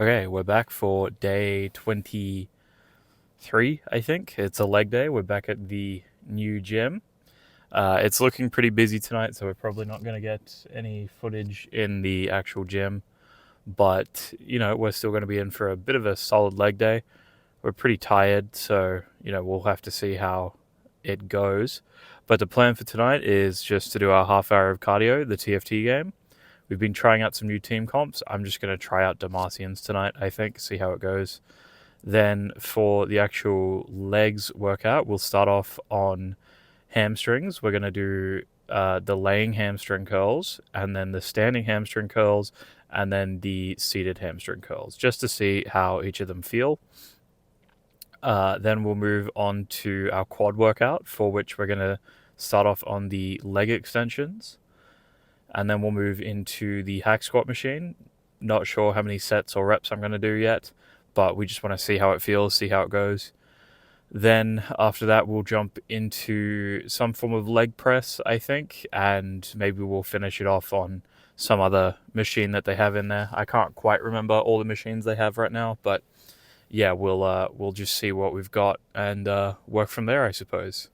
Okay, we're back for day 23, I think. It's a leg day. We're back at the new gym. It's looking pretty busy tonight, so we're probably not going to get any footage in the actual gym. But, we're still going to be in for a bit of a solid leg day. We're pretty tired, so, we'll have to see how it goes. But the plan for tonight is just to do our half hour of cardio, the TFT game. We've been trying out some new team comps. I'm just going to try out Demacians tonight, I think, see how it goes. Then for the actual legs workout, we'll start off on hamstrings. We're going to do the laying hamstring curls, and then the standing hamstring curls, and then the seated hamstring curls, just to see how each of them feel. Then we'll move on to our quad workout, for which we're going to start off on the leg extensions, and then we'll move into the hack squat machine. Not sure how many sets or reps I'm going to do yet, but we just want to see how it feels, see how it goes. Then after that, we'll jump into some form of leg press, I think, and maybe we'll finish it off on some other machine that they have in there. I can't quite remember all the machines they have right now, but yeah, we'll just see what we've got and work from there, I suppose.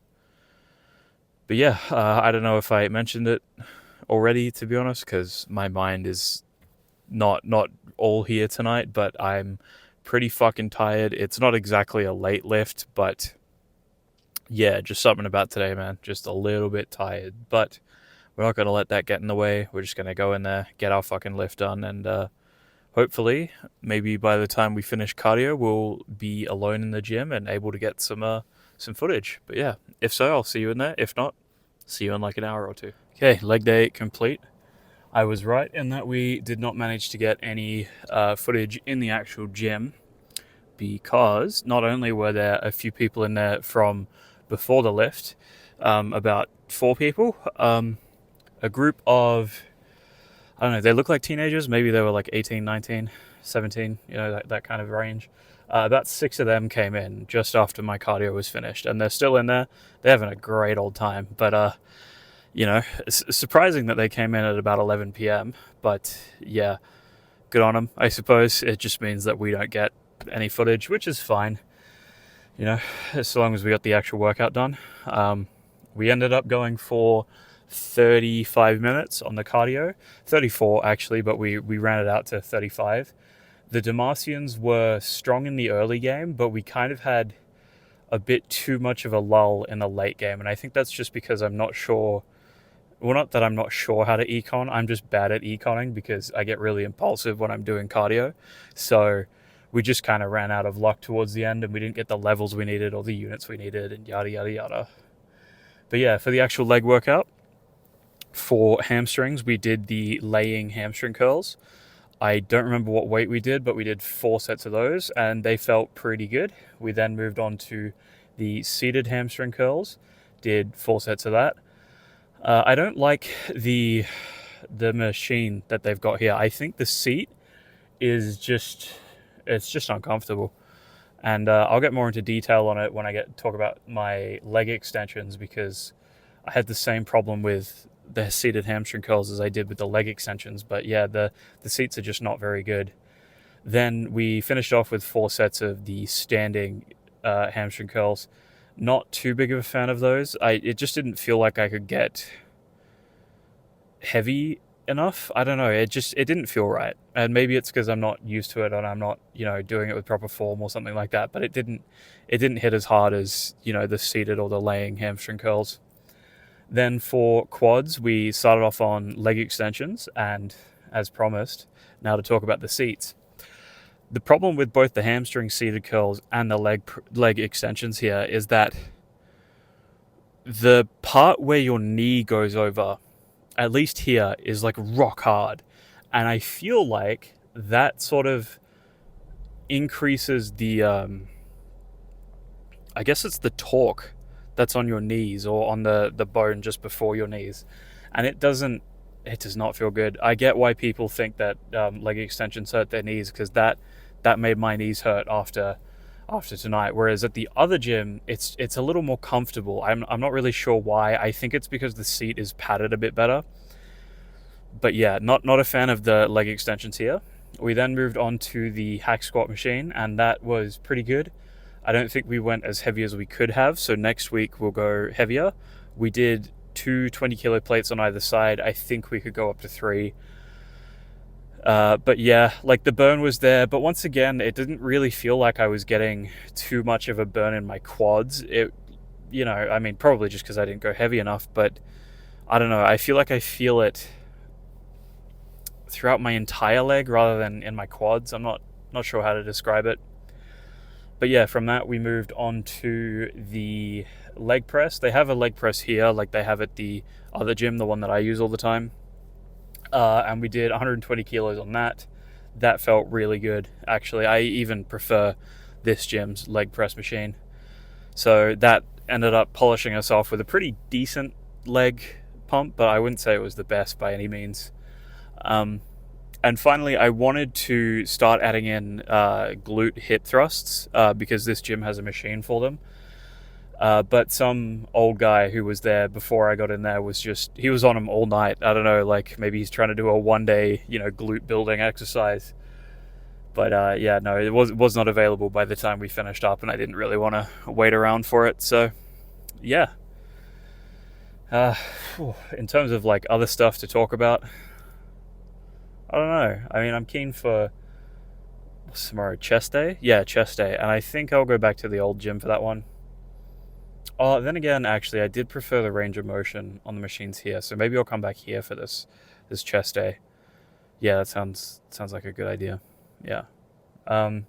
But yeah, I don't know if I mentioned it already, to be honest, because my mind is not all here tonight, but I'm pretty fucking tired. It's not exactly a late lift, but yeah, just something about today, man. Just a little bit tired, but we're not gonna let that get in the way. We're just gonna go in there, get our fucking lift done, and hopefully, maybe by the time we finish cardio, we'll be alone in the gym and able to get some footage. But yeah, if so, I'll see you in there. If not, see you in like an hour or two. Okay, leg day complete. I was right in that we did not manage to get any footage in the actual gym, because not only were there a few people in there from before the lift, about 4 people, a group of, I don't know, they look like teenagers. Maybe they were like 18, 19, 17, that kind of range. About 6 of them came in just after my cardio was finished, and they're still in there. They're having a great old time. But it's surprising that they came in at about 11 p.m. But yeah, good on them, I suppose. It just means that we don't get any footage, which is fine, as long as we got the actual workout done. We ended up going for 35 minutes on the cardio, 34 actually, but we ran it out to 35. The Demacians were strong in the early game, but we kind of had a bit too much of a lull in the late game, and I think that's just because I'm not sure. Well, not that I'm not sure how to econ, I'm just bad at econing because I get really impulsive when I'm doing cardio. So we just kind of ran out of luck towards the end, and we didn't get the levels we needed or the units we needed, and yada yada yada. But yeah, for the actual leg workout, for hamstrings, we did the laying hamstring curls. I don't remember what weight we did, but we did 4 sets of those, and they felt pretty good. We then moved on to the seated hamstring curls, did 4 sets of that. I don't like the machine that they've got here. I think the seat is just uncomfortable, and I'll get more into detail on it when I get talk about my leg extensions, because I had the same problem with the seated hamstring curls as I did with the leg extensions. But yeah, the seats are just not very good. Then we finished off with 4 sets of the standing hamstring curls. Not too big of a fan of those. It just didn't feel like I could get heavy enough. I don't know. It didn't feel right, and maybe it's because I'm not used to it and I'm not doing it with proper form or something like that. But it didn't hit as hard as the seated or the laying hamstring curls. Then for quads, we started off on leg extensions, and as promised, now to talk about the seats. The problem with both the hamstring seated curls and the leg extensions here is that the part where your knee goes over, at least here, is like rock hard. And I feel like that sort of increases the, I guess it's the torque that's on your knees or on the bone just before your knees. And it does not feel good. I get why people think that leg extensions hurt their knees, because that made my knees hurt after tonight. Whereas at the other gym, it's a little more comfortable. I'm not really sure why. I think it's because the seat is padded a bit better. But yeah, not a fan of the leg extensions here. We then moved on to the hack squat machine, and that was pretty good. I don't think we went as heavy as we could have, so next week we'll go heavier. We did 2 20-kilo plates on either side. I think we could go up to 3. But yeah, like the burn was there, but once again, it didn't really feel like I was getting too much of a burn in my quads. I mean, probably just because I didn't go heavy enough, but I don't know. I feel like I feel it throughout my entire leg rather than in my quads. I'm not sure how to describe it. But yeah, from that we moved on to the leg press. They have a leg press here, like they have at the other gym, the one that I use all the time. And we did 120 kilos on that. That felt really good, actually. I even prefer this gym's leg press machine. So that ended up polishing us off with a pretty decent leg pump, but I wouldn't say it was the best by any means. And finally, I wanted to start adding in glute hip thrusts because this gym has a machine for them. But some old guy who was there before I got in there he was on them all night. I don't know, like maybe he's trying to do a one-day, glute building exercise. But no, it was not available by the time we finished up, and I didn't really want to wait around for it. So, yeah. In terms of like other stuff to talk about, I don't know. I mean, I'm keen for tomorrow, chest day? Yeah, chest day. And I think I'll go back to the old gym for that one. Oh, then again, actually, I did prefer the range of motion on the machines here, so maybe I'll come back here for this chest day. Yeah, that sounds like a good idea. Yeah. In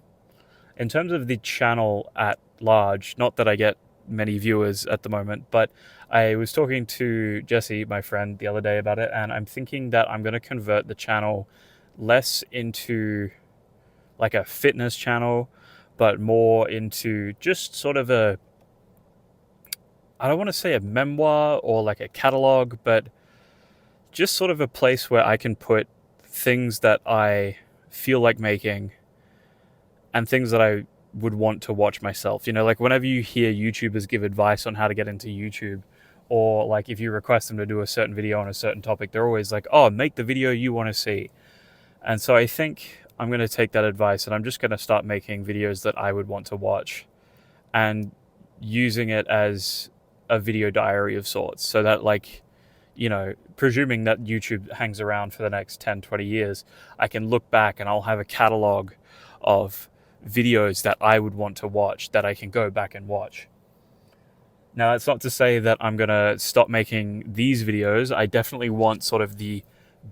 terms of the channel at large, not that I get many viewers at the moment, but I was talking to Jesse, my friend, the other day about it, and I'm thinking that I'm going to convert the channel less into like a fitness channel, but more into just sort of I don't want to say a memoir or like a catalog, but just sort of a place where I can put things that I feel like making and things that I would want to watch myself. Like whenever you hear YouTubers give advice on how to get into YouTube, or like if you request them to do a certain video on a certain topic, they're always like, oh, make the video you want to see. And so I think I'm going to take that advice and I'm just going to start making videos that I would want to watch and using it as a video diary of sorts, so that like, presuming that YouTube hangs around for the next 10, 20 years, I can look back and I'll have a catalog of videos that I would want to watch that I can go back and watch. Now, that's not to say that I'm going to stop making these videos. I definitely want sort of the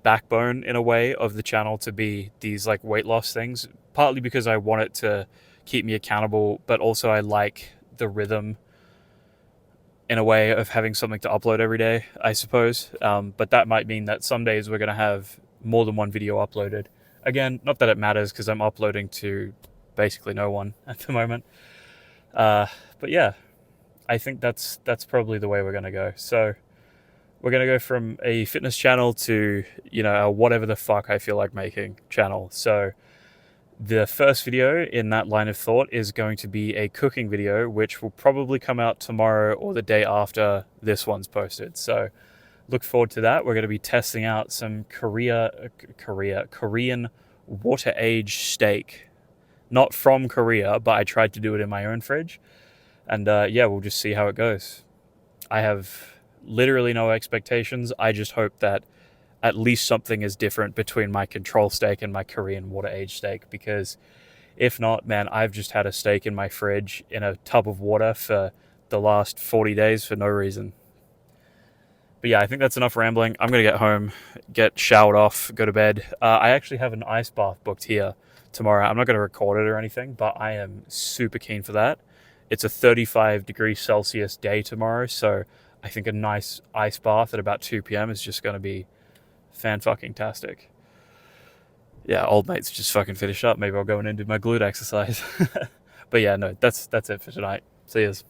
backbone, in a way, of the channel to be these like weight loss things, partly because I want it to keep me accountable, but also I like the rhythm in a way of having something to upload every day, I suppose. But that might mean that some days we're going to have more than one video uploaded. Again, not that it matters because I'm uploading to basically no one at the moment. But yeah, I think that's probably the way we're going to go. So we're going to go from a fitness channel to, a whatever the fuck I feel like making channel. So the first video in that line of thought is going to be a cooking video, which will probably come out tomorrow or the day after this one's posted. So look forward to that. We're going to be testing out some Korean water age steak. Not from Korea, but I tried to do it in my own fridge. And we'll just see how it goes. I have literally no expectations. I just hope that at least something is different between my control steak and my Korean water age steak, because if not, man, I've just had a steak in my fridge in a tub of water for the last 40 days for no reason. But yeah, I think that's enough rambling. I'm going to get home, get showered off, go to bed. I actually have an ice bath booked here tomorrow. I'm not going to record it or anything, but I am super keen for that. It's a 35 degrees Celsius day tomorrow, so I think a nice ice bath at about 2 p.m. is just going to be fan-fucking-tastic. Yeah, old mate's just fucking finished up. Maybe I'll go in and do my glute exercise. But yeah, no, that's it for tonight. See yous.